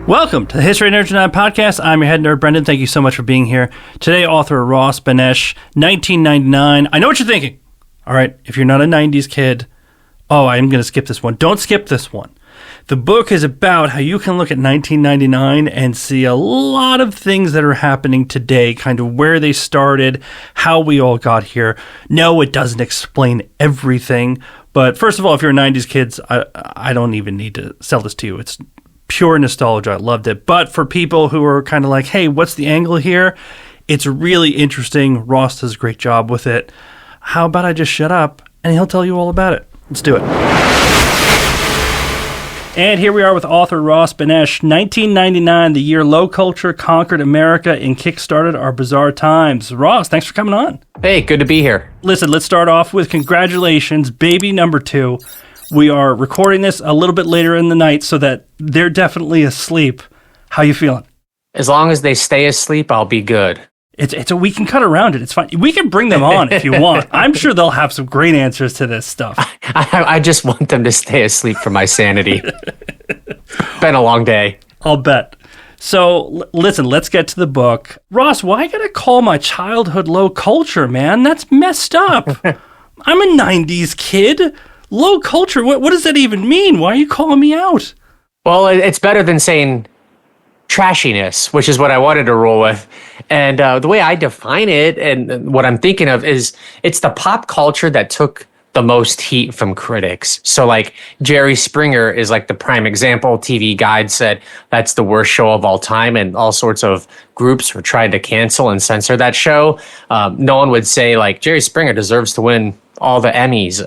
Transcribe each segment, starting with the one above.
Welcome to the History Nerds Tonight podcast. I'm your head nerd, Brendan. Thank you so much for being here. Today, author Ross Benesch, 1999. I know what you're thinking. All right, if you're not a 90s kid, I'm going to skip this one. Don't skip this one. The book is about how you can look at 1999 and see a lot of things that are happening today, kind of where they started, how we all got here. No, it doesn't explain everything. But first of all, if you're a 90s kids, I don't even need to sell this to you. It's pure nostalgia. I loved it. But for people who are kind of like, hey, what's the angle here? It's really interesting. Ross does a great job with it. How about I just shut up and he'll tell you all about it? Let's do it. And here we are with author Ross Benesch, 1999, the year low culture conquered America and kickstarted our bizarre times. Ross, thanks for coming on. Hey, good to be here. Listen, let's start off with congratulations, baby number 2. We are recording this a little bit later in the night so that they're definitely asleep. How you feeling? As long as they stay asleep, I'll be good. We can cut around it. It's fine. We can bring them on if you want. I'm sure they'll have some great answers to this stuff. I just want them to stay asleep for my sanity. Been a long day. I'll bet. So, listen, let's get to the book. Ross, why gotta call my childhood low culture, man? That's messed up. I'm a 90s kid. Low culture, what does that even mean? Why are you calling me out? Well, it's better than saying trashiness, which is what I wanted to roll with. And the way I define it and what I'm thinking of is it's the pop culture that took the most heat from critics. So like Jerry Springer is like the prime example. TV Guide said that's the worst show of all time, and all sorts of groups were trying to cancel and censor that show. No one would say like Jerry Springer deserves to win all the Emmys.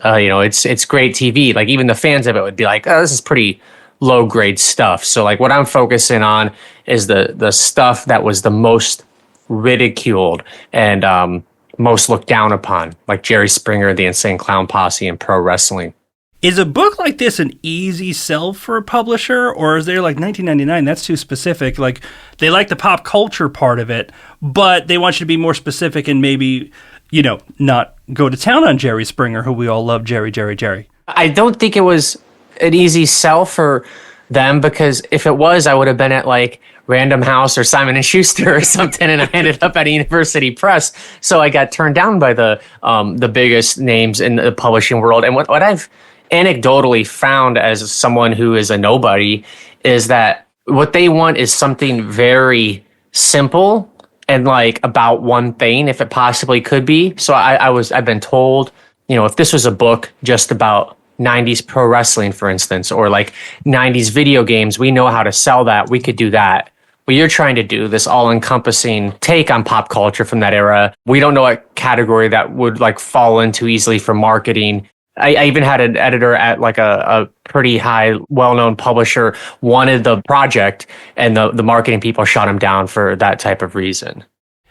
It's great TV. Like even the fans of it would be like, oh, this is pretty low grade stuff. So like what I'm focusing on is the stuff that was the most ridiculed and most looked down upon, like Jerry Springer, the Insane Clown Posse, and pro wrestling. Is a book like this an easy sell for a publisher, or is there like 1999? That's too specific. Like they like the pop culture part of it, but they want you to be more specific and maybe, not go to town on Jerry Springer, who we all love, Jerry. I don't think it was an easy sell for them, because if it was, I would have been at like Random House or Simon & Schuster or something, and I ended up at a University Press. So I got turned down by the biggest names in the publishing world. And what I've anecdotally found as someone who is a nobody is that what they want is something very simple and like about one thing, if it possibly could be. So I've been told, if this was a book just about 90s pro wrestling, for instance, or like 90s video games, we know how to sell that. We could do that. But you're trying to do this all-encompassing take on pop culture from that era. We don't know what category that would like fall into easily for marketing. I even had an editor at like a pretty high, well-known publisher wanted the project, and the marketing people shot him down for that type of reason.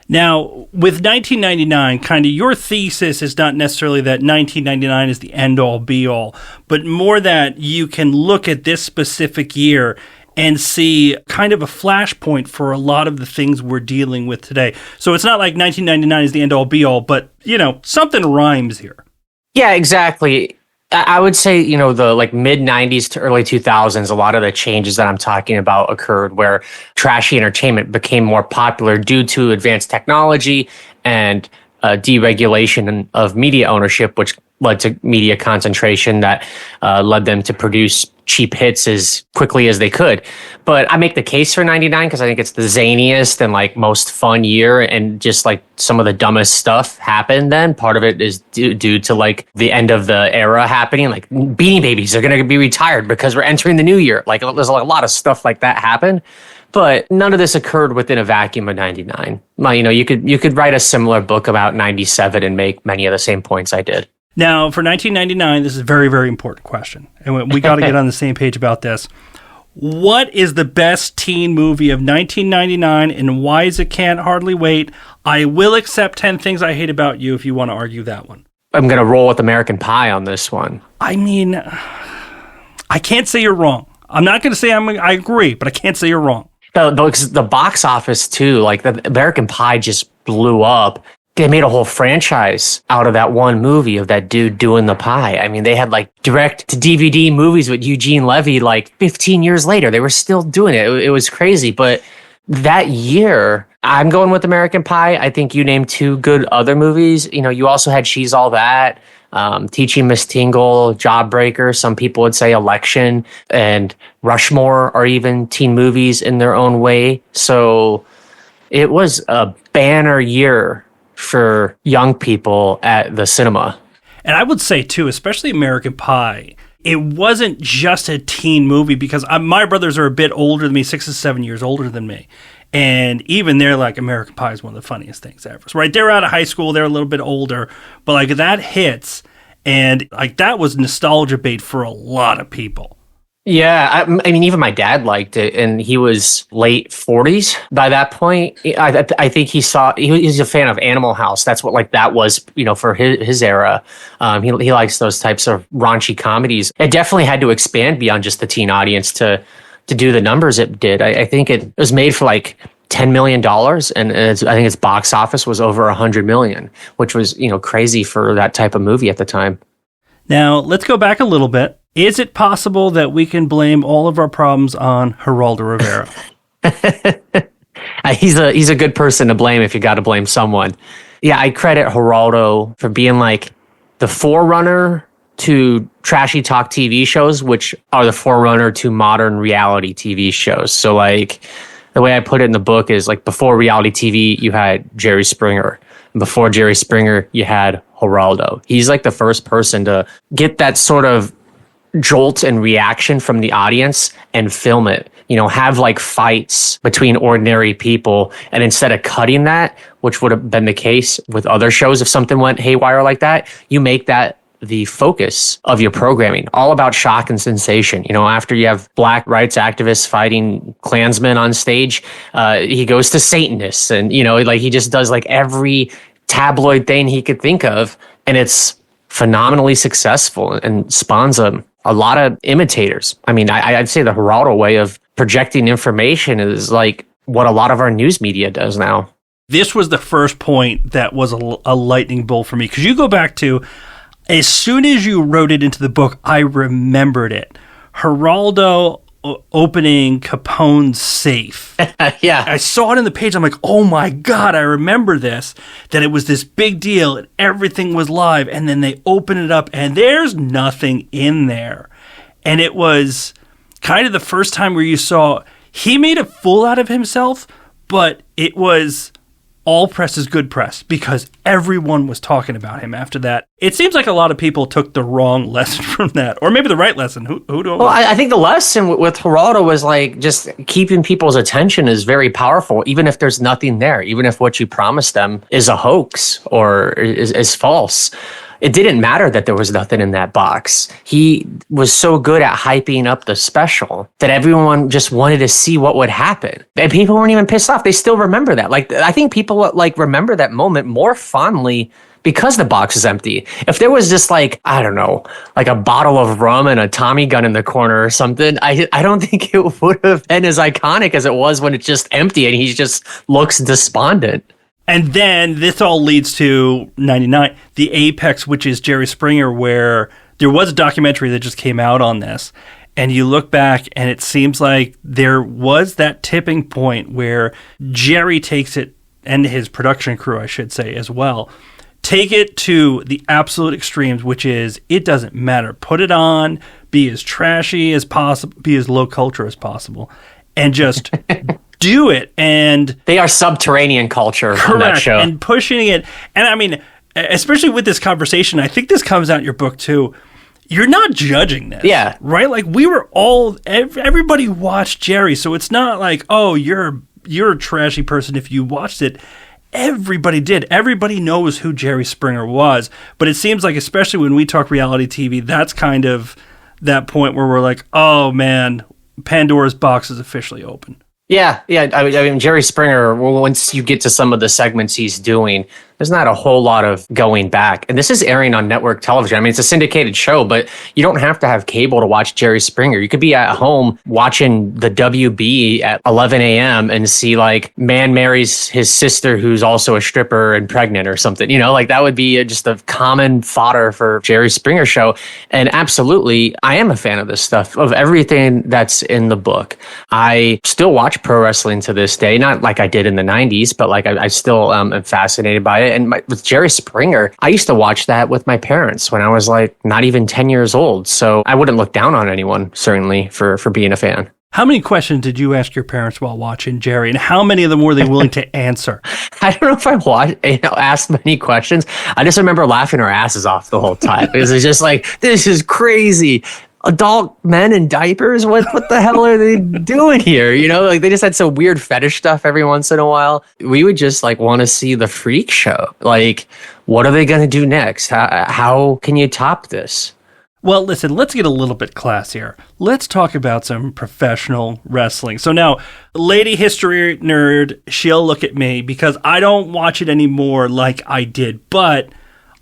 Now, with 1999, kind of your thesis is not necessarily that 1999 is the end-all, be-all, but more that you can look at this specific year and see kind of a flashpoint for a lot of the things we're dealing with today. So it's not like 1999 is the end-all, be-all, but, something rhymes here. Yeah, exactly. I would say, the like mid 90s to early 2000s, a lot of the changes that I'm talking about occurred where trashy entertainment became more popular due to advanced technology and deregulation of media ownership, which led to media concentration that led them to produce cheap hits as quickly as they could. But I make the case for 99 because I think it's the zaniest and like most fun year, and just like some of the dumbest stuff happened then. Part of it is due to like the end of the era happening, like Beanie Babies are going to be retired because we're entering the new year. Like there's a lot of stuff like that happened. But none of this occurred within a vacuum of 99. You could write a similar book about 97 and make many of the same points I did. Now, for 1999, this is a very, very important question, and we got to get on the same page about this. What is the best teen movie of 1999, and why is it Can't Hardly Wait? I will accept 10 Things I Hate About You if you want to argue that one. I'm going to roll with American Pie on this one. I mean, I can't say you're wrong. I'm not going to say I agree, but I can't say you're wrong. The box office, too, like the American Pie just blew up. they made a whole franchise out of that one movie of that dude doing the pie. I mean, they had like direct to DVD movies with Eugene Levy like 15 years later. They were still doing it. It was crazy. But that year, I'm going with American Pie. I think you named two good other movies. You know, you also had She's All That, Teaching Miss Tingle, Jawbreaker. Some people would say Election and Rushmore are even teen movies in their own way. So it was a banner year for young people at the cinema. And I would say, too, especially American Pie, it wasn't just a teen movie because my brothers are a bit older than me, 6 to 7 years older than me. And even they're like, American Pie is one of the funniest things ever. So, right? They're out of high school. They're a little bit older. But like that hits. And like that was nostalgia bait for a lot of people. Yeah, I mean, even my dad liked it, and he was late 40s by that point. I think he's a fan of Animal House. That's what like that was, you know, for his era. He likes those types of raunchy comedies. It definitely had to expand beyond just the teen audience to do the numbers it did. I think it was made for like $10 million, and I think its box office was over $100 million, which was, you know, crazy for that type of movie at the time. Now, let's go back a little bit. Is it possible that we can blame all of our problems on Geraldo Rivera? He's a good person to blame if you got to blame someone. Yeah, I credit Geraldo for being like the forerunner to trashy talk TV shows, which are the forerunner to modern reality TV shows. So like the way I put it in the book is like before reality TV, you had Jerry Springer. And before Jerry Springer, you had Geraldo. He's like the first person to get that sort of jolt and reaction from the audience and film it, you know, have like fights between ordinary people. And instead of cutting that, which would have been the case with other shows if something went haywire like that, you make that the focus of your programming, all about shock and sensation. You know, after you have black rights activists fighting Klansmen on stage, he goes to Satanists and, you know, like he just does like every tabloid thing he could think of. And it's phenomenally successful and spawns a lot of imitators. I mean, I'd say the Geraldo way of projecting information is like what a lot of our news media does now. This was the first point that was a lightning bolt for me. Because you go back to, as soon as you wrote it into the book, I remembered it. Geraldo opening Capone's safe. Yeah. I saw it in the page. I'm like, oh my God, I remember this. That it was this big deal and everything was live. And then they open it up and there's nothing in there. And it was kind of the first time where you saw he made a fool out of himself, but it was all press is good press because everyone was talking about him after that. It seems like a lot of people took the wrong lesson from that, or maybe the right lesson. Who do I? Well, I think the lesson with Geraldo was like just keeping people's attention is very powerful, even if there's nothing there, even if what you promised them is a hoax or is false. It didn't matter that there was nothing in that box. He was so good at hyping up the special that everyone just wanted to see what would happen. And people weren't even pissed off. They still remember that. Like, I think people like remember that moment more fondly because the box is empty. If there was just like, I don't know, like a bottle of rum and a Tommy gun in the corner or something, I don't think it would have been as iconic as it was when it's just empty and he just looks despondent. And then this all leads to 99, the apex, which is Jerry Springer, where there was a documentary that just came out on this. And you look back and it seems like there was that tipping point where Jerry takes it, and his production crew, I should say, as well, take it to the absolute extremes, which is it doesn't matter. Put it on, be as trashy as possible, be as low culture as possible, and just do it. And they are subterranean culture. Correct. On that show. And pushing it. And I mean, especially with this conversation, I think this comes out in your book too. You're not judging this. Yeah. Right? Like we were all, everybody watched Jerry. So it's not like, oh, you're a trashy person if you watched it. Everybody did. Everybody knows who Jerry Springer was. But it seems like, especially when we talk reality TV, that's kind of that point where we're like, oh man, Pandora's box is officially open. Yeah. I mean, Jerry Springer, once you get to some of the segments he's doing, there's not a whole lot of going back. And this is airing on network television. I mean, it's a syndicated show, but you don't have to have cable to watch Jerry Springer. You could be at home watching the WB at 11 a.m. and see like man marries his sister who's also a stripper and pregnant or something. You know, like that would be just a common fodder for Jerry Springer show. And absolutely, I am a fan of this stuff, of everything that's in the book. I still watch pro wrestling to this day, not like I did in the 90s, but like I still am fascinated by it. And with Jerry Springer, I used to watch that with my parents when I was like not even 10 years old. So I wouldn't look down on anyone, certainly, for being a fan. How many questions did you ask your parents while watching Jerry, and how many of them were they willing to answer? I don't know if I asked many questions. I just remember laughing our asses off the whole time. It was just like, this is crazy. Adult men in diapers? What the hell are they doing here? You know, like they just had some weird fetish stuff every once in a while. We would just like want to see the freak show. Like, what are they going to do next? How can you top this? Well, listen, let's get a little bit classier. Let's talk about some professional wrestling. So now, lady history nerd, she'll look at me because I don't watch it anymore like I did, but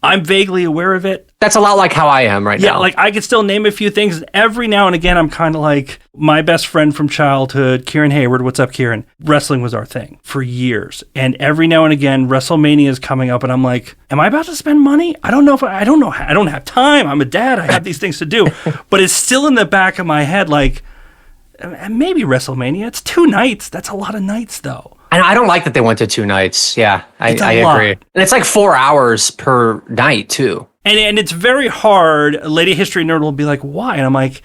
I'm vaguely aware of it. That's a lot like how I am right now. Yeah, like I could still name a few things. Every now and again, I'm kind of like my best friend from childhood, Kieran Hayward. What's up, Kieran? Wrestling was our thing for years. And every now and again, WrestleMania is coming up and I'm like, am I about to spend money? I don't know. I don't have time. I'm a dad. I have these things to do. But it's still in the back of my head like, maybe WrestleMania. It's 2 nights. That's a lot of nights though. And I don't like that they went to 2 nights. Yeah, I agree. And it's like 4 hours per night too. And it's very hard. A lady history nerd will be like, why? And I'm like,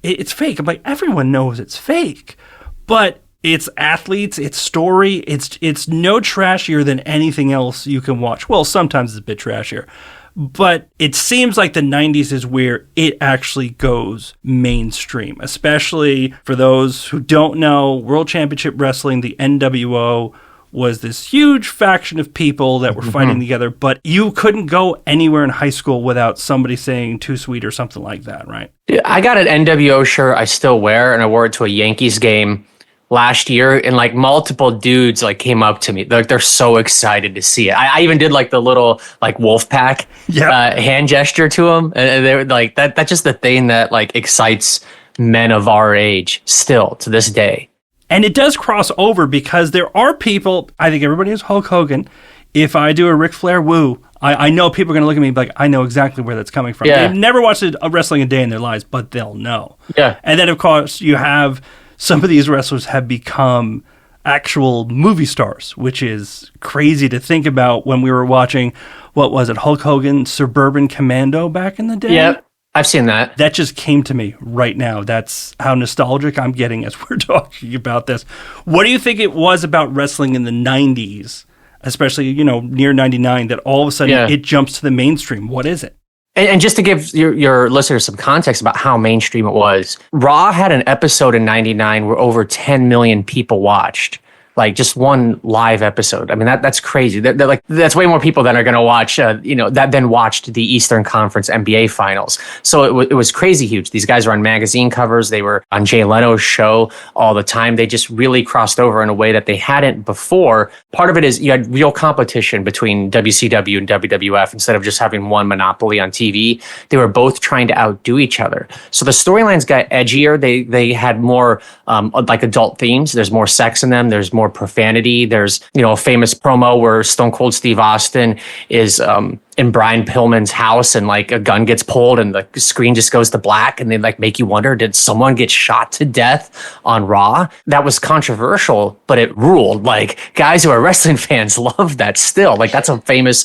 it's fake. I'm like, everyone knows it's fake. But it's athletes, it's story, it's no trashier than anything else you can watch. Well, sometimes it's a bit trashier. But it seems like the 90s is where it actually goes mainstream, especially for those who don't know, World Championship Wrestling, the NWO, was this huge faction of people that were fighting together, but you couldn't go anywhere in high school without somebody saying "too sweet" or something like that, right? Yeah, I got an NWO shirt I still wear, and I wore it to a Yankees game last year, and like multiple dudes like came up to me. They're so excited to see it. I even did like the little like wolf pack hand gesture to them, and they were like, that's just the thing that like excites men of our age still to this day. And it does cross over because there are people, I think everybody is Hulk Hogan. If I do a Ric Flair woo, I know people are going to look at me like, I know exactly where that's coming from. Yeah. They've never watched a wrestling a day in their lives, but they'll know. Yeah. And then, of course, you have some of these wrestlers have become actual movie stars, which is crazy to think about when we were watching, what was it, Hulk Hogan, Suburban Commando back in the day? Yeah. I've seen that. That just came to me right now. That's how nostalgic I'm getting as we're talking about this. What do you think it was about wrestling in the 90s, especially, you know, near 99, that all of a sudden it jumps to the mainstream? What is it? And just to give your listeners some context about how mainstream it was, Raw had an episode in 99 where over 10 million people watched. Like just one live episode. I mean, that's crazy. They're like, that's way more people than are going to watch, that then watched the Eastern Conference NBA Finals. So it was crazy huge. These guys were on magazine covers. They were on Jay Leno's show all the time. They just really crossed over in a way that they hadn't before. Part of it is you had real competition between WCW and WWF instead of just having one monopoly on TV. They were both trying to outdo each other. So the storylines got edgier. They had more like adult themes. There's more sex in them. There's more profanity. There's, a famous promo where Stone Cold Steve Austin is in Brian Pillman's house and like a gun gets pulled and the screen just goes to black and they like make you wonder, did someone get shot to death on Raw? That was controversial, but it ruled. Like guys who are wrestling fans love that still. Like that's a famous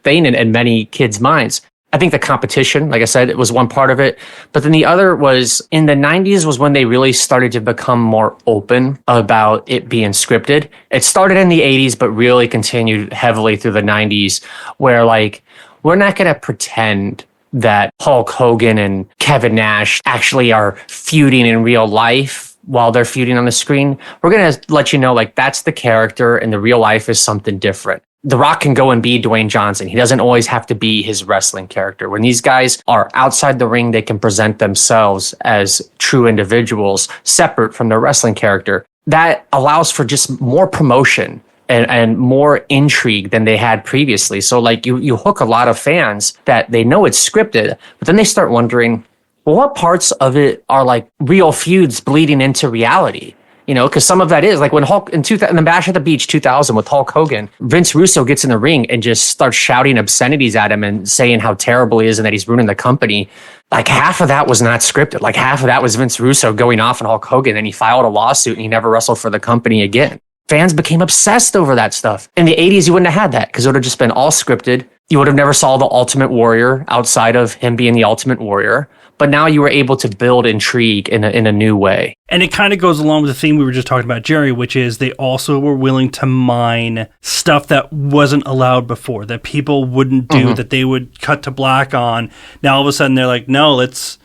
thing in many kids' minds. I think the competition, like I said, it was one part of it. But then the other was in the 90s was when they really started to become more open about it being scripted. It started in the 80s, but really continued heavily through the 90s where like, we're not going to pretend that Hulk Hogan and Kevin Nash actually are feuding in real life while they're feuding on the screen. We're going to let you know like that's the character and the real life is something different. The Rock can go and be Dwayne Johnson. He doesn't always have to be his wrestling character. When these guys are outside the ring, they can present themselves as true individuals separate from their wrestling character. That allows for just more promotion and more intrigue than they had previously. So like you hook a lot of fans that they know it's scripted, but then they start wondering, well, what parts of it are like real feuds bleeding into reality? You know, because some of that is like when Hulk in the Bash at the Beach 2000 with Hulk Hogan, Vince Russo gets in the ring and just starts shouting obscenities at him and saying how terrible he is and that he's ruining the company. Like half of that was not scripted. Like half of that was Vince Russo going off on Hulk Hogan, and he filed a lawsuit and he never wrestled for the company again. Fans became obsessed over that stuff. In the 80s, you wouldn't have had that because it would have just been all scripted. You would have never saw the Ultimate Warrior outside of him being the Ultimate Warrior. But now you were able to build intrigue in a new way. And it kind of goes along with the theme we were just talking about, Jerry, which is they also were willing to mine stuff that wasn't allowed before, that people wouldn't do, that they would cut to black on. Now all of a sudden they're like, no, let's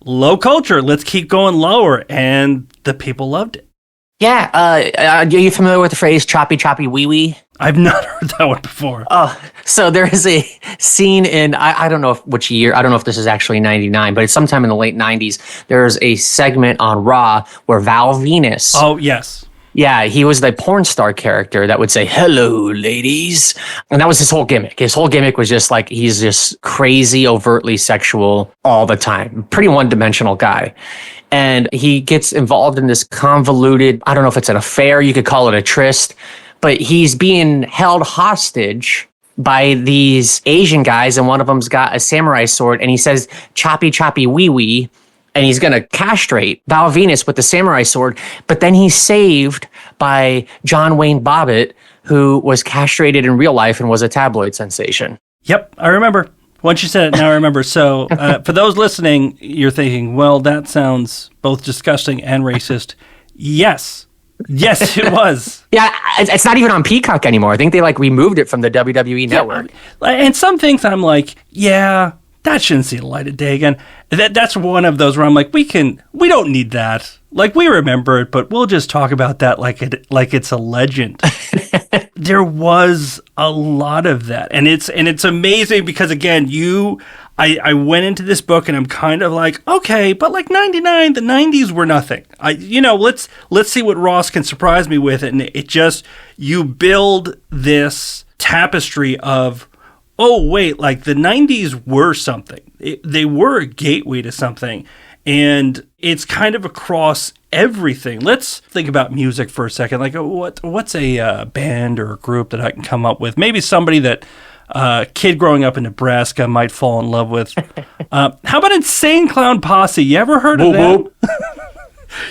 low culture. Let's keep going lower. And the people loved it. Yeah. Are you familiar with the phrase choppy, choppy, wee wee? I've not heard that one before. Oh, so there is a scene in, I don't know which year, I don't know if this is actually 99, but it's sometime in the late 90s. There's a segment on Raw where Val Venus. Oh, yes. Yeah, he was the porn star character that would say, hello, ladies. And that was his whole gimmick. His whole gimmick was just like, he's just crazy, overtly sexual all the time. Pretty one-dimensional guy. And he gets involved in this convoluted, I don't know if it's an affair, you could call it a tryst, but he's being held hostage by these Asian guys, and one of them's got a samurai sword, and he says, choppy, choppy, wee wee, and he's going to castrate Val Venus with the samurai sword, but then he's saved by John Wayne Bobbitt, who was castrated in real life and was a tabloid sensation. Yep, I remember. Once you said it, now I remember. So for those listening, you're thinking, well, that sounds both disgusting and racist. Yes. Yes, it was. Yeah, it's not even on Peacock anymore. I think they like removed it from the WWE network. And some things I'm like, yeah, that shouldn't see the light of day again. That's one of those where I'm like, we don't need that. Like, we remember it, but we'll just talk about that like it's a legend. There was a lot of that, and it's amazing because again, I went into this book and I'm kind of like, okay, but like 99, the 90s were nothing. Let's see what Ross can surprise me with, and it just, you build this tapestry of, oh wait, like the 90s were something. They were a gateway to something. And it's kind of across everything. Let's think about music for a second. Like, what's a band or a group that I can come up with? Maybe somebody that a kid growing up in Nebraska might fall in love with. How about Insane Clown Posse? You ever heard of them?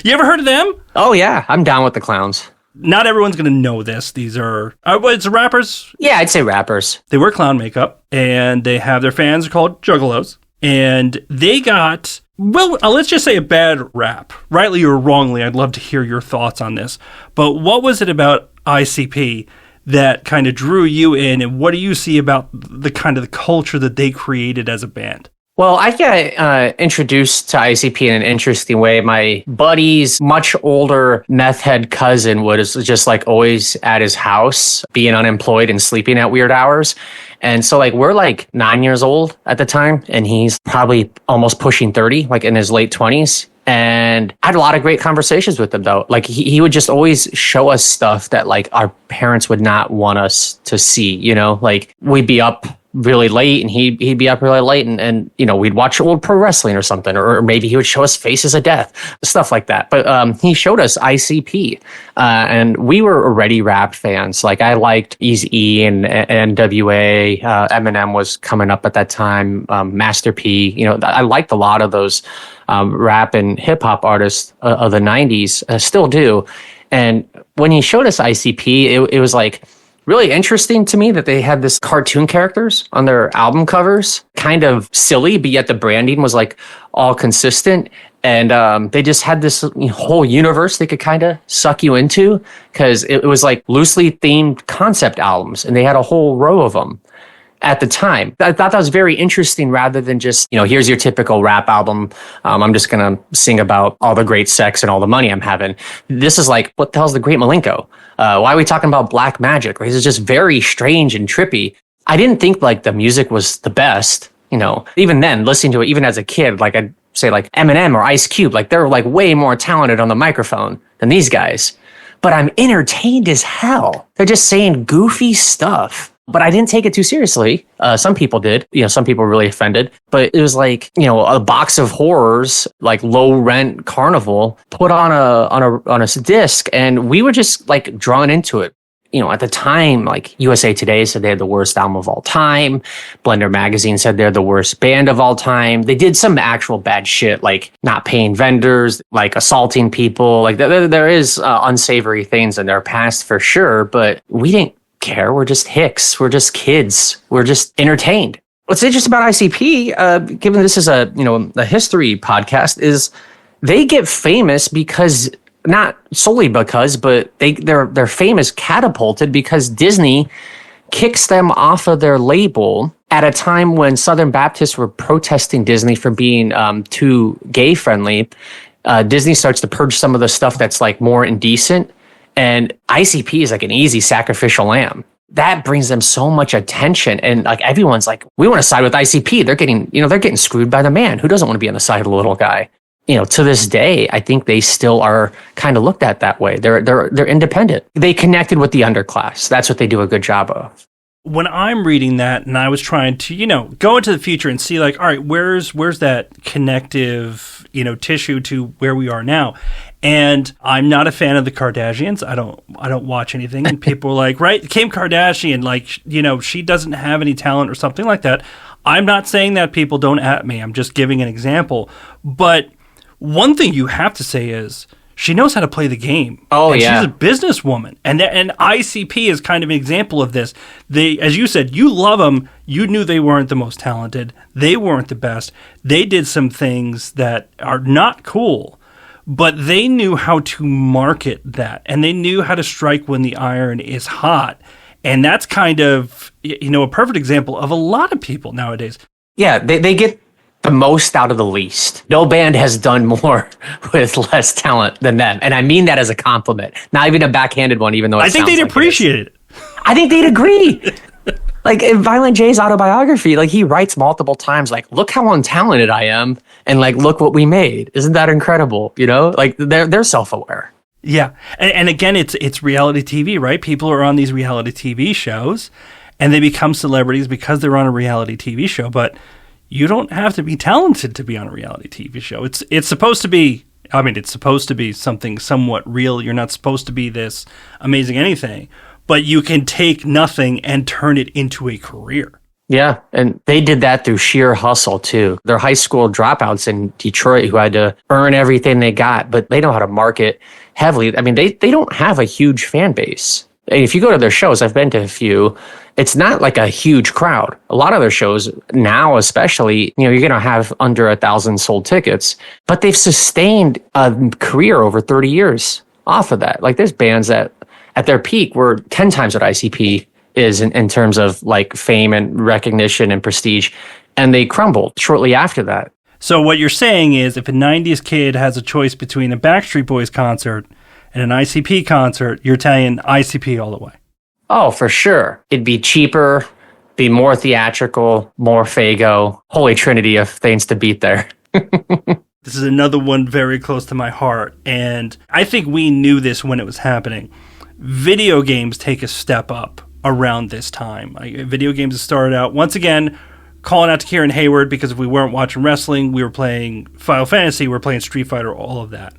You ever heard of them? Oh, yeah. I'm down with the clowns. Not everyone's going to know this. These are, it's rappers? Yeah, I'd say rappers. They wear clown makeup, and they have their fans called Juggalos. And they got, well, let's just say a bad rap. Rightly or wrongly, I'd love to hear your thoughts on this. But what was it about ICP that kind of drew you in, and what do you see about the kind of the culture that they created as a band? Well, I got introduced to ICP in an interesting way. My buddy's much older meth head cousin was just like always at his house, being unemployed and sleeping at weird hours. And so like we're like 9 years old at the time, and he's probably almost pushing 30, like in his late 20s. And I had a lot of great conversations with him though. Like he would just always show us stuff that like our parents would not want us to see, you know, like we'd be up really late and he'd be up really late and we'd watch old pro wrestling or something, or maybe he would show us Faces of Death, stuff like that. But he showed us ICP and we were already rap fans. Like I liked Eazy-E and NWA, Eminem was coming up at that time, Master P, I liked a lot of those rap and hip hop artists of the 90s, still do. And when he showed us ICP, it was like really interesting to me that they had this cartoon characters on their album covers, kind of silly, but yet the branding was like all consistent. And they just had this whole universe they could kind of suck you into, because it was like loosely themed concept albums, and they had a whole row of them at the time. I thought that was very interesting, rather than just, here's your typical rap album. I'm just going to sing about all the great sex and all the money I'm having. This is like, what the hell's the Great Milenko? Why are we talking about black magic? This is just very strange and trippy. I didn't think like the music was the best, even then, listening to it, even as a kid, like I'd say like Eminem or Ice Cube, like they're like way more talented on the microphone than these guys. but I'm entertained as hell. They're just saying goofy stuff. But I didn't take it too seriously. Some people did. Some people were really offended. But it was like, a box of horrors, like Low Rent Carnival, put on a disc, and we were just like drawn into it. At the time, like USA Today said they had the worst album of all time. Blender Magazine said they're the worst band of all time. They did some actual bad shit, like not paying vendors, like assaulting people. Like there is unsavory things in their past for sure, but we didn't care. We're just hicks. We're just kids. We're just entertained. What's interesting about ICP, given this is a history podcast, is they get famous because, not solely because, but their fame is catapulted because Disney kicks them off of their label at a time when Southern Baptists were protesting Disney for being too gay friendly. Disney starts to purge some of the stuff that's like more indecent. And ICP is like an easy sacrificial lamb. That brings them so much attention. And like everyone's like, we want to side with ICP. They're getting screwed by the man. Who doesn't want to be on the side of the little guy? To this day, I think they still are kind of looked at that way. They're independent. They connected with the underclass. That's what they do a good job of. When I'm reading that and I was trying to, go into the future and see like, all right, where's that connective, tissue to where we are now? And I'm not a fan of the Kardashians. I don't watch anything. And people are like, right, Kim Kardashian, like, she doesn't have any talent or something like that. I'm not saying that, people don't at me. I'm just giving an example. But one thing you have to say is she knows how to play the game. Oh, and yeah. She's a businesswoman. And ICP is kind of an example of this. They, as you said, you love them. You knew they weren't the most talented. They weren't the best. They did some things that are not cool. But they knew how to market that, and they knew how to strike when the iron is hot. And that's kind of, a perfect example of a lot of people nowadays. Yeah, they get the most out of the least. No band has done more with less talent than them. And I mean that as a compliment, not even a backhanded one, even though I think they'd appreciate it. I think they'd agree. Like in Violent J's autobiography, like he writes multiple times, like, look how untalented I am. And like, look what we made. Isn't that incredible? Like they're self-aware. Yeah. And again, it's reality TV, right? People are on these reality TV shows and they become celebrities because they're on a reality TV show. But you don't have to be talented to be on a reality TV show. It's supposed to be, it's supposed to be something somewhat real. You're not supposed to be this amazing anything. But you can take nothing and turn it into a career. Yeah, and they did that through sheer hustle, too. They're high school dropouts in Detroit who had to earn everything they got, but they know how to market heavily. They don't have a huge fan base. If you go to their shows, I've been to a few, it's not like a huge crowd. A lot of their shows now, especially, you're going to have under 1,000 sold tickets, but they've sustained a career over 30 years off of that. Like there's bands that at their peak were 10 times what ICP is in terms of like fame and recognition and prestige. And they crumbled shortly after that. So what you're saying is if a 90s kid has a choice between a Backstreet Boys concert and an ICP concert, you're telling ICP all the way. Oh, for sure. It'd be cheaper, be more theatrical, more Fago, holy trinity of things to beat there. This is another one very close to my heart. And I think we knew this when it was happening. Video games take a step up around this time. Video games started out, once again, calling out to Kieran Hayward, because if we weren't watching wrestling, we were playing Final Fantasy, we were playing Street Fighter, all of that.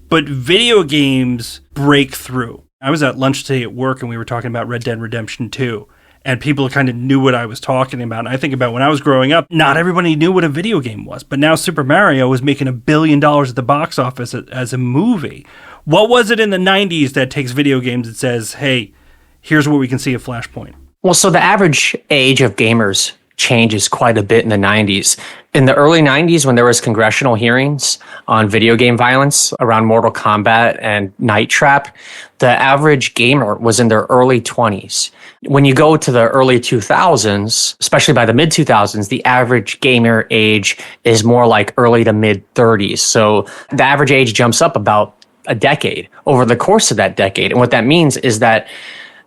But video games break through. I was at lunch today at work, and we were talking about Red Dead Redemption 2, and people kind of knew what I was talking about. And I think about when I was growing up, not everybody knew what a video game was, but now Super Mario was making $1 billion at the box office as a movie. What was it in the 90s that takes video games and says, hey, here's where we can see a Flashpoint? Well, so the average age of gamers changes quite a bit in the 90s. In the early 90s, when there was congressional hearings on video game violence around Mortal Kombat and Night Trap, the average gamer was in their early 20s. When you go to the early 2000s, especially by the mid 2000s, the average gamer age is more like early to mid 30s. So the average age jumps up about a decade over the course of that decade. And what that means is that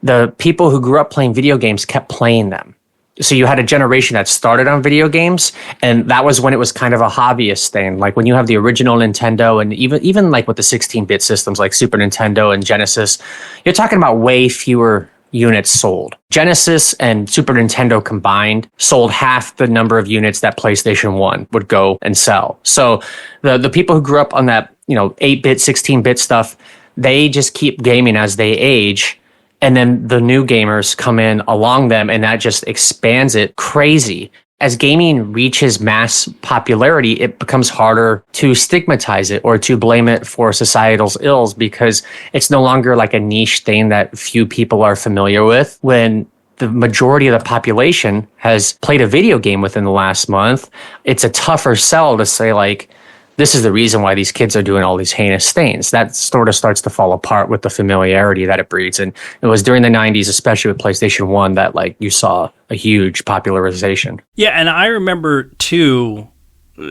the people who grew up playing video games kept playing them. So you had a generation that started on video games, and that was when it was kind of a hobbyist thing. Like when you have the original Nintendo, and even like with the 16-bit systems like Super Nintendo and Genesis, you're talking about way fewer units sold. Genesis and Super Nintendo combined sold half the number of units that PlayStation 1 would go and sell. So the people who grew up on that, 8-bit, 16-bit stuff, they just keep gaming as they age. And then the new gamers come in along them, and that just expands it crazy. As gaming reaches mass popularity, it becomes harder to stigmatize it or to blame it for societal ills, because it's no longer like a niche thing that few people are familiar with. When the majority of the population has played a video game within the last month, it's a tougher sell to say like, this is the reason why these kids are doing all these heinous things. That sort of starts to fall apart with the familiarity that it breeds. And it was during the 90s, especially with PlayStation 1, that like you saw a huge popularization. Yeah, and I remember too,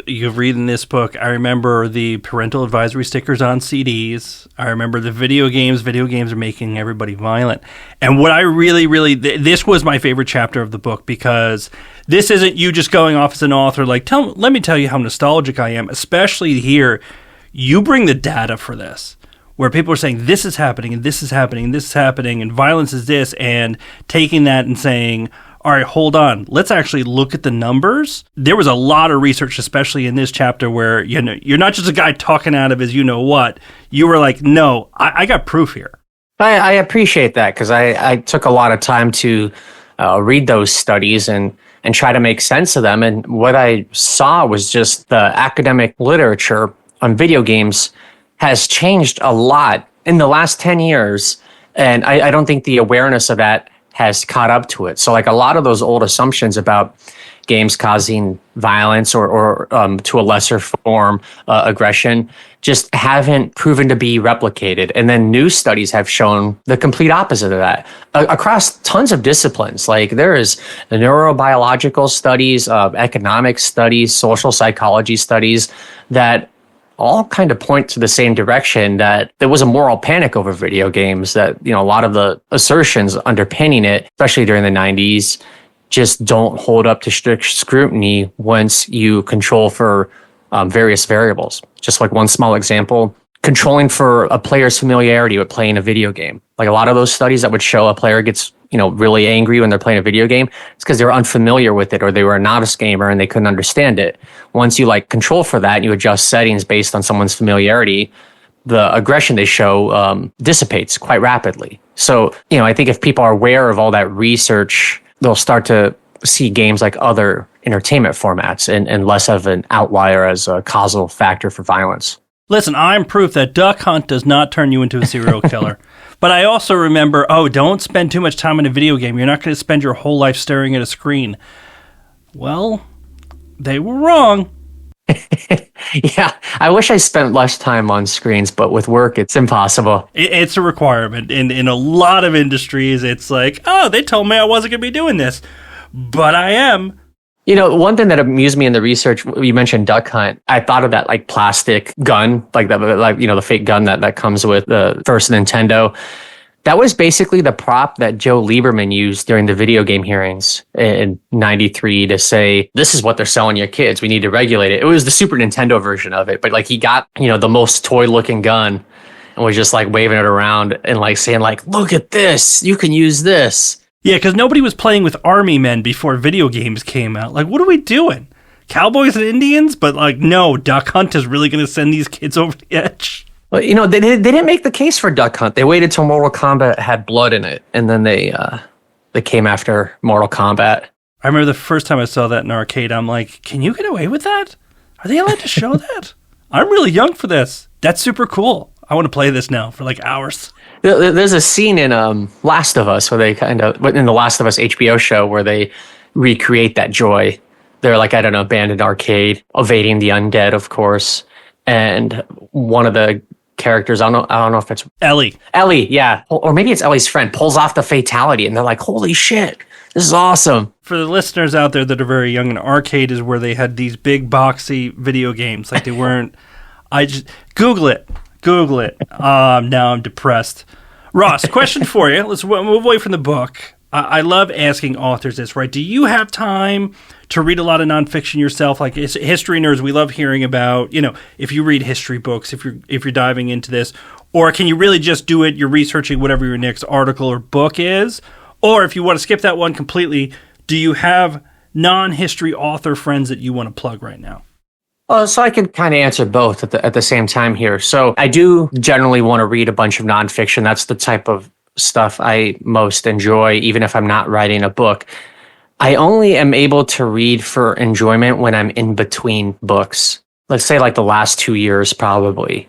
you read in this book, I remember the parental advisory stickers on CDs. I remember the video games. Video games are making everybody violent. And what I really, this was my favorite chapter of the book, because this isn't you just going off as an author, like, let me tell you how nostalgic I am, especially here. You bring the data for this, where people are saying this is happening and this is happening and this is happening and violence is this, and taking that and saying, all right, hold on, let's actually look at the numbers. There was a lot of research, especially in this chapter, where you're not just a guy talking out of his you-know-what. You were like, no, I got proof here. I appreciate that, because I took a lot of time to read those studies and try to make sense of them. And what I saw was just the academic literature on video games has changed a lot in the last 10 years. And I don't think the awareness of that has caught up to it. So like a lot of those old assumptions about games causing violence or to a lesser form aggression just haven't proven to be replicated. And then new studies have shown the complete opposite of that across tons of disciplines. Like there is the neurobiological studies, economic studies, social psychology studies that all kind of point to the same direction, that there was a moral panic over video games, that, a lot of the assertions underpinning it, especially during the 90s, just don't hold up to strict scrutiny once you control for various variables. Just like one small example, controlling for a player's familiarity with playing a video game. Like a lot of those studies that would show a player gets really angry when they're playing a video game, it's because they're unfamiliar with it, or they were a novice gamer and they couldn't understand it. Once you control for that and you adjust settings based on someone's familiarity, the aggression they show dissipates quite rapidly. So, I think if people are aware of all that research, they'll start to see games like other entertainment formats and less of an outlier as a causal factor for violence. Listen, I'm proof that Duck Hunt does not turn you into a serial killer. But I also remember, don't spend too much time in a video game. You're not going to spend your whole life staring at a screen. Well, they were wrong. Yeah, I wish I spent less time on screens, but with work, it's impossible. It's a requirement. In a lot of industries, it's like, they told me I wasn't going to be doing this, but I am. One thing that amused me in the research, you mentioned Duck Hunt. I thought of that plastic gun, the fake gun that comes with the first Nintendo. That was basically the prop that Joe Lieberman used during the video game hearings in 93 to say, this is what they're selling your kids. We need to regulate it. It was the Super Nintendo version of it, but he got, the most toy looking gun and was just waving it around and saying look at this, you can use this. Yeah, because nobody was playing with army men before video games came out. What are we doing? Cowboys and Indians? But no, Duck Hunt is really going to send these kids over the edge. Well, they didn't make the case for Duck Hunt. They waited till Mortal Kombat had blood in it, and then they came after Mortal Kombat. I remember the first time I saw that in an arcade, I'm like, can you get away with that? Are they allowed to show that? I'm really young for this. That's super cool. I want to play this now for hours. There's a scene in Last of Us where they in the Last of Us HBO show where they recreate that joy. They're at an abandoned arcade, evading the undead, of course. And one of the characters, I don't know if it's Ellie, yeah, or maybe it's Ellie's friend, pulls off the fatality, and they're like, "Holy shit, this is awesome!" For the listeners out there that are very young, an arcade is where they had these big boxy video games. They weren't. I just Google it. Now I'm depressed. Ross, question for you. Let's move away from the book. I love asking authors this, right? Do you have time to read a lot of nonfiction yourself? Like history nerds, we love hearing about, if you read history books, if you're diving into this, or can you really just do it? You're researching whatever your next article or book is, or if you want to skip that one completely, do you have non-history author friends that you want to plug right now? Well, so I can kind of answer both at the same time here. So I do generally want to read a bunch of nonfiction. That's the type of stuff I most enjoy, even if I'm not writing a book. I only am able to read for enjoyment when I'm in between books. Let's say like the last 2 years, probably.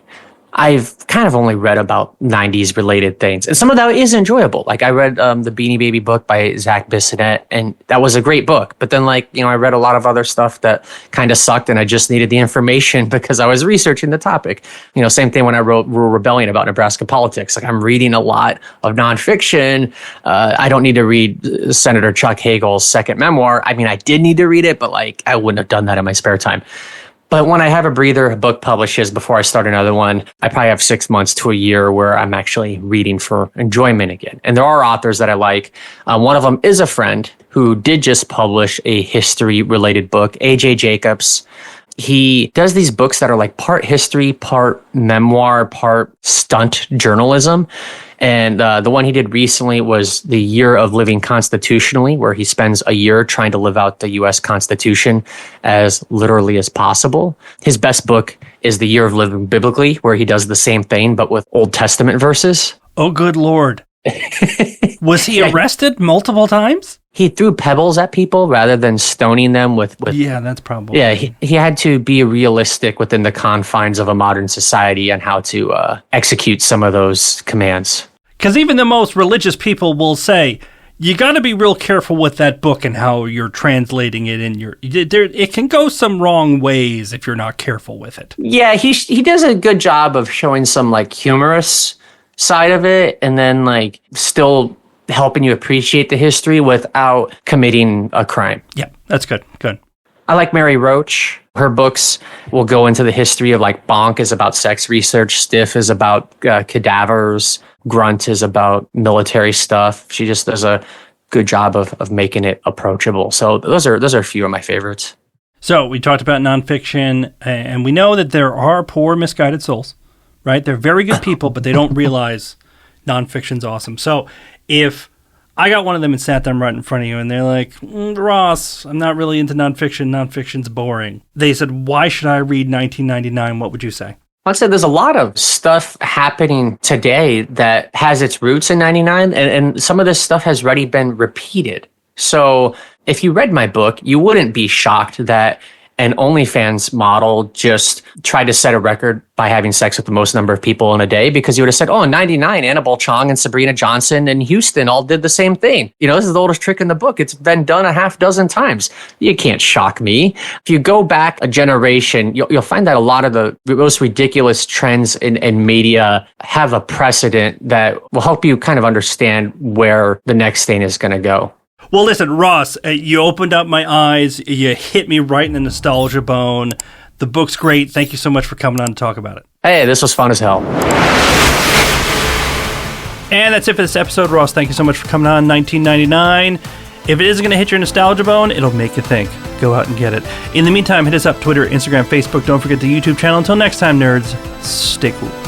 I've kind of only read about 90s related things. And some of that is enjoyable. Like I read the Beanie Baby book by Zach Bissonette, and that was a great book. But then I read a lot of other stuff that kind of sucked, and I just needed the information because I was researching the topic. Same thing when I wrote Rural Rebellion about Nebraska politics. Like I'm reading a lot of nonfiction. I don't need to read Senator Chuck Hagel's second memoir. I mean, I did need to read it, but I wouldn't have done that in my spare time. But when I have a breather, a book publishes before I start another one, I probably have 6 months to a year where I'm actually reading for enjoyment again. And there are authors that I like. One of them is a friend who did just publish a history-related book, A.J. Jacobs. He does these books that are like part history, part memoir, part stunt journalism. And the one he did recently was The Year of Living Constitutionally, where he spends a year trying to live out the U.S. Constitution as literally as possible. His best book is The Year of Living Biblically, where he does the same thing, but with Old Testament verses. Oh, good Lord. Was he arrested multiple times? He threw pebbles at people rather than stoning them with Yeah, that's probably. Yeah, he had to be realistic within the confines of a modern society and how to execute some of those commands. Because even the most religious people will say, you got to be real careful with that book and how you're translating it in it can go some wrong ways if you're not careful with it. Yeah, he does a good job of showing some humorous side of it, and then still helping you appreciate the history without committing a crime. Yeah, that's good. Good. I like Mary Roach. Her books will go into the history of Bonk is about sex research, Stiff is about cadavers, Grunt is about military stuff. She just does a good job of making it approachable. So those are a few of my favorites. So we talked about nonfiction, and we know that there are poor, misguided souls, right? They're very good people, but they don't realize nonfiction's awesome. So if I got one of them and sat them right in front of you, and they're like, Ross, I'm not really into nonfiction. Nonfiction's boring. They said, why should I read 1999? What would you say? I'd say there's a lot of stuff happening today that has its roots in 99, and some of this stuff has already been repeated. So if you read my book, you wouldn't be shocked that an OnlyFans model just tried to set a record by having sex with the most number of people in a day, because you would have said, in 99, Annabelle Chong and Sabrina Johnson and Houston all did the same thing. This is the oldest trick in the book. It's been done a half dozen times. You can't shock me. If you go back a generation, you'll find that a lot of the most ridiculous trends in media have a precedent that will help you kind of understand where the next thing is going to go. Well, listen, Ross, you opened up my eyes. You hit me right in the nostalgia bone. The book's great. Thank you so much for coming on to talk about it. Hey, this was fun as hell. And that's it for this episode, Ross. Thank you so much for coming on. 1999. If it isn't going to hit your nostalgia bone, it'll make you think. Go out and get it. In the meantime, hit us up, Twitter, Instagram, Facebook. Don't forget the YouTube channel. Until next time, nerds, stay cool.